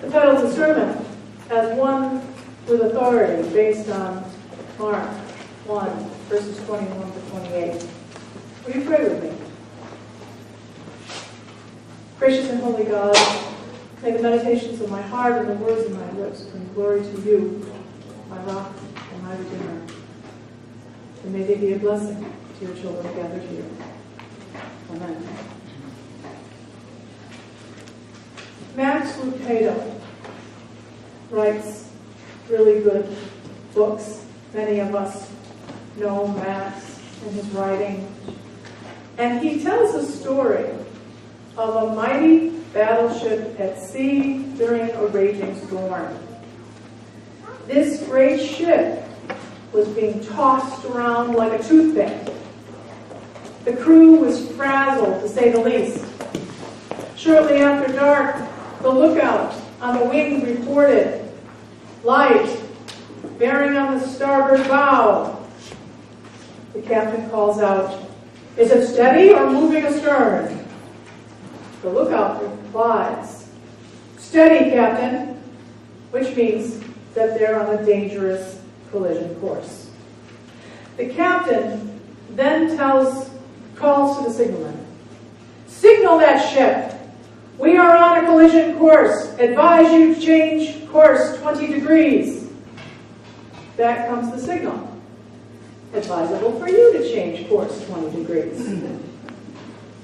The title of the sermon, As One with Authority, based on Mark 1, verses 21 to 28. Will you pray with me? Gracious and holy God, may the meditations of my heart and the words of my lips bring glory to you, my rock and my redeemer. And may they be a blessing to your children gathered here. Amen. Max Lucado writes really good books. Many of us know Max and his writing. And he tells a story of a mighty battleship at sea during a raging storm. This great ship was being tossed around like a toothpick. The crew was frazzled, to say the least. Shortly after dark, the lookout on the wing reported light bearing on the starboard bow. The captain calls out, "Is it steady or moving astern?" The lookout replies, "Steady, Captain," which means that they're on a dangerous collision course. The captain then calls to the signalman, "Signal that ship. We are on a collision course. Advise you to change course 20 degrees. Back comes the signal. Advisable for you to change course 20 degrees.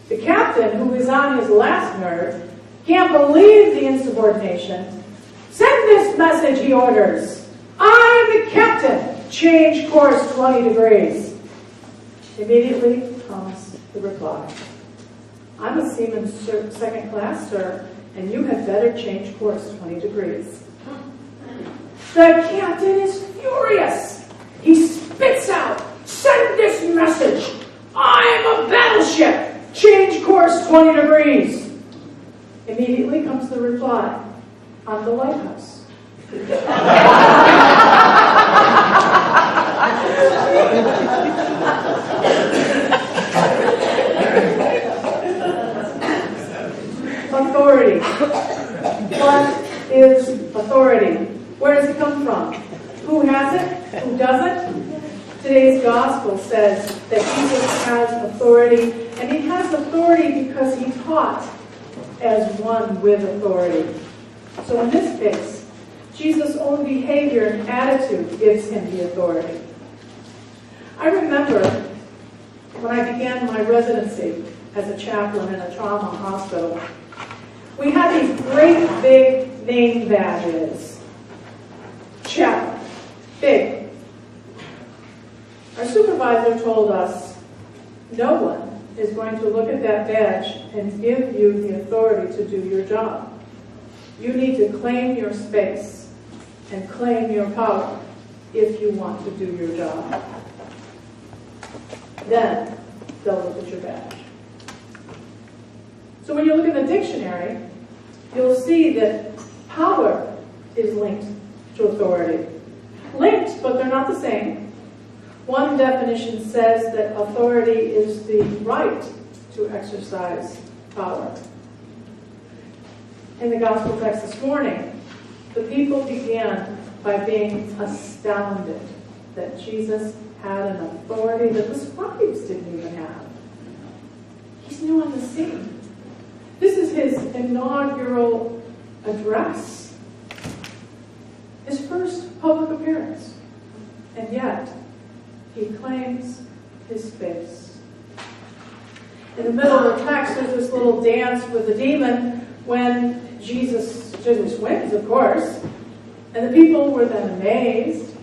The captain, who is on his last nerve, can't believe the insubordination. "Send this message," he orders. "I'm the captain. Change course 20 degrees. Immediately comes the reply. "I'm a seaman second class, sir, and you had better change course 20 degrees. The captain is furious. He spits out, "Send this message. I'm a battleship. Change course 20 degrees. Immediately comes the reply, "I'm the lighthouse." Authority. What is authority? Where does it come from? Who has it? Who doesn't? Today's gospel says that Jesus has authority, and he has authority because he taught as one with authority. So in this case, Jesus' own behavior and attitude gives him the authority. I remember when I began my residency as a chaplain in a trauma hospital, we had these great big name badges. Chaplain. Big. Our supervisor told us, no one is going to look at that badge and give you the authority to do your job. You need to claim your space and claim your power if you want to do your job. Then they'll look at your badge. So when you look in the dictionary, you'll see that power is linked to authority. Linked, but they're not the same. One definition says that authority is the right to exercise power. In the gospel text this morning, the people began by being astounded that Jesus had an authority that the scribes didn't even have. He's new on the scene. This is his inaugural address, his first public appearance, and yet he claims his space. In the middle of the text, there's this little dance with the demon when Jesus wins, of course, and the people were then amazed.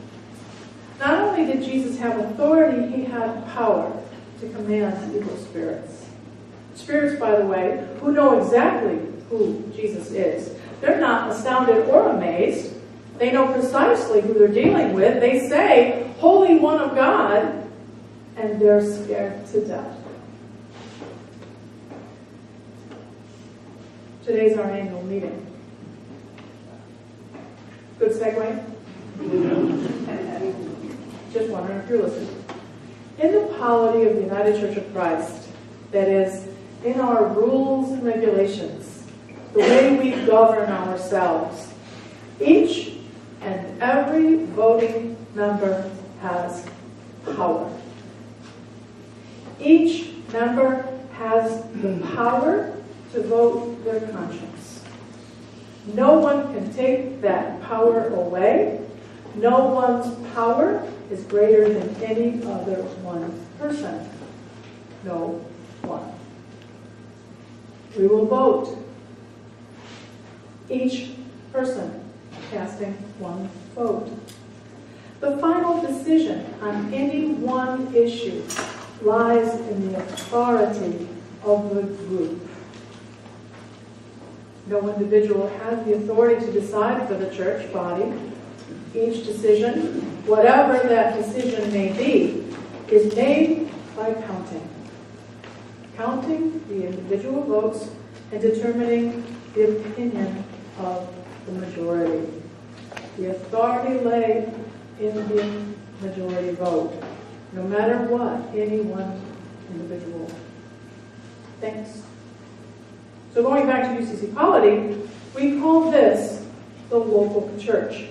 Not only did Jesus have authority, he had power to command evil spirits. Spirits, by the way, who know exactly who Jesus is. They're not astounded or amazed. They know precisely who they're dealing with. They say, "Holy One of God," and they're scared to death. Today's our annual meeting. Good segue? Just wondering if you're listening. In the polity of the United Church of Christ, that is, in our rules and regulations, the way we govern ourselves. Each and every voting member has power. Each member has the power to vote their conscience. No one can take that power away. No one's power is greater than any other one person. No one. We will vote. Each person casting one vote. The final decision on any one issue lies in the authority of the group. No individual has the authority to decide for the church body. Each decision, whatever that decision may be, is made by counting. Counting the individual votes and determining the opinion of the majority. The authority lay in the majority vote, no matter what any one individual thinks. So going back to UCC polity, we call this the local church.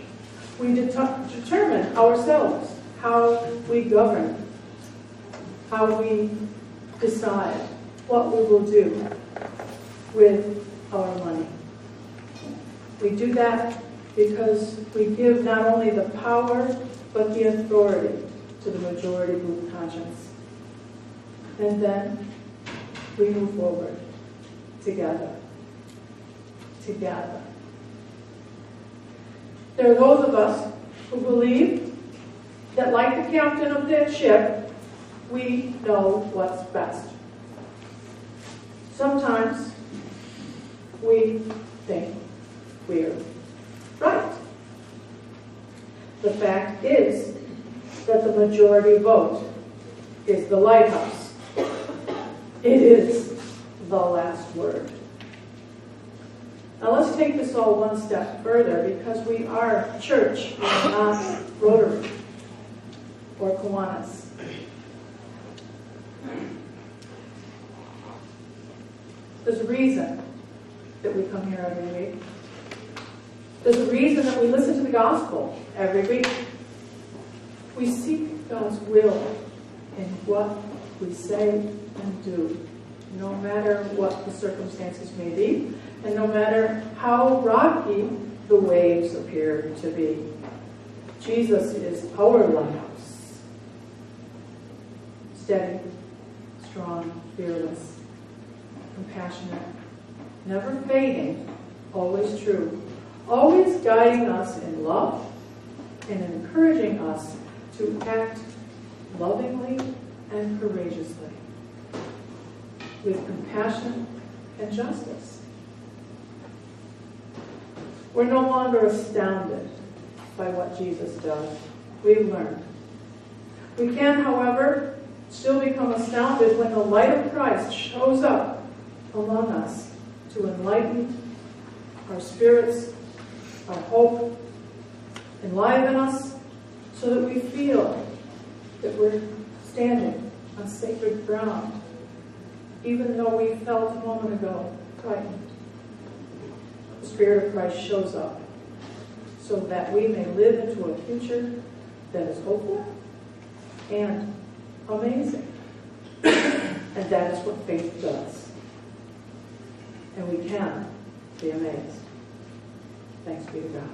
We determine ourselves how we govern, how we decide what we will do with our money. We do that because we give not only the power, but the authority to the majority group conscience. And then we move forward together. Together. There are those of us who believe that, like the captain of that ship, we know what's best. Sometimes we think we're right. The fact is that the majority vote is the lighthouse. It is the last word. Now let's take this all one step further, because we are church, we are not Rotary or Kiwanis. There's a reason that we come here every week. There's a reason that we listen to the gospel every week. We seek God's will in what we say and do, no matter what the circumstances may be, and no matter how rocky the waves appear to be. Jesus is our lighthouse. Steady, strong, fearless, compassionate, never fading, always true, always guiding us in love and encouraging us to act lovingly and courageously, with compassion and justice. We're no longer astounded by what Jesus does. We've learned. We can, however, still become astounded when the light of Christ shows up among us to enlighten our spirits, our hope, enliven us so that we feel that we're standing on sacred ground, even though we felt a moment ago frightened. The Spirit of Christ shows up so that we may live into a future that is hopeful and amazing. And that is what faith does. And we can be amazed. Thanks be to God.